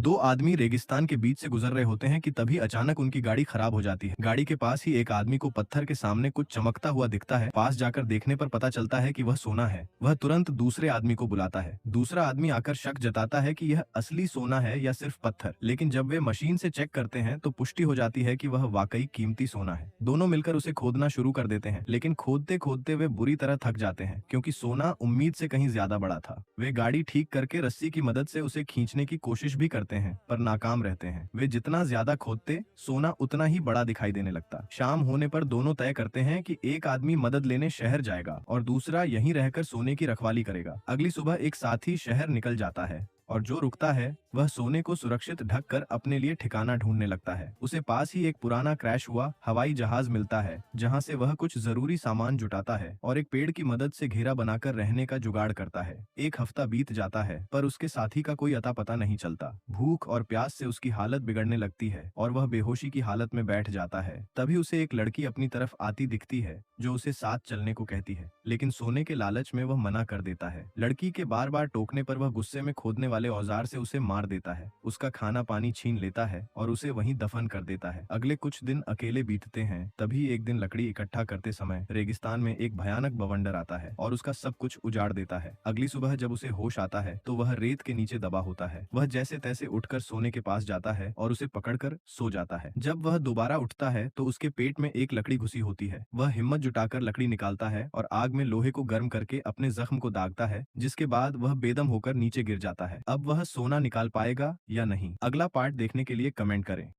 दो आदमी रेगिस्तान के बीच से गुजर रहे होते हैं कि तभी अचानक उनकी गाड़ी खराब हो जाती है। गाड़ी के पास ही एक आदमी को पत्थर के सामने कुछ चमकता हुआ दिखता है। पास जाकर देखने पर पता चलता है कि वह सोना है। वह तुरंत दूसरे आदमी को बुलाता है। दूसरा आदमी आकर शक जताता है कि यह असली सोना है या सिर्फ पत्थर। लेकिन जब वे मशीन से चेक करते हैं तो पुष्टि हो जाती है कि वह वाकई कीमती सोना है। दोनों मिलकर उसे खोदना शुरू कर देते हैं, लेकिन खोदते खोदते वे बुरी तरह थक जाते हैं क्योंकि सोना उम्मीद से कहीं ज्यादा बड़ा था। वे गाड़ी ठीक करके रस्सी की मदद से उसे खींचने की कोशिश भी करते हैं, पर नाकाम रहते हैं। वे जितना ज्यादा खोदते, सोना उतना ही बड़ा दिखाई देने लगता। शाम होने पर दोनों तय करते हैं कि एक आदमी मदद लेने शहर जाएगा और दूसरा यहीं रहकर सोने की रखवाली करेगा। अगली सुबह एक साथी शहर निकल जाता है और जो रुकता है वह सोने को सुरक्षित ढक कर अपने लिए ठिकाना ढूंढने लगता है। उसे पास ही एक पुराना क्रैश हुआ हवाई जहाज मिलता है, जहां से वह कुछ जरूरी सामान जुटाता है और एक पेड़ की मदद से घेरा बनाकर रहने का जुगाड़ करता है। एक हफ्ता बीत जाता है, पर उसके साथी का कोई अता पता नहीं चलता। भूख और प्यास से उसकी हालत बिगड़ने लगती है और वह बेहोशी की हालत में बैठ जाता है। तभी उसे एक लड़की अपनी तरफ आती दिखती है, जो उसे साथ चलने को कहती है, लेकिन सोने के लालच में वह मना कर देता है। लड़की के बार बार टोकने पर वह गुस्से में खोदने वाले औजार से उसे मार देता है, उसका खाना पानी छीन लेता है और उसे वहीं दफन कर देता है। अगले कुछ दिन अकेले बीतते हैं। तभी एक दिन लकड़ी इकट्ठा करते समय रेगिस्तान में एक भयानक बवंडर आता है और उसका सब कुछ उजाड़ देता है। अगली सुबह जब उसे होश आता है तो वह रेत के नीचे दबा होता है। वह जैसे तैसे उठकर सोने के पास जाता है और उसे पकड़कर सो जाता है। जब वह दोबारा उठता है तो उसके पेट में एक लकड़ी घुसी होती है। वह हिम्मत जुटाकर लकड़ी निकालता है और आग में लोहे को गर्म करके अपने जख्म को दागता है, जिसके बाद वह बेदम होकर नीचे गिर जाता है। अब वह सोना निकाल पाएगा या नहीं, अगला पार्ट देखने के लिए कमेंट करें।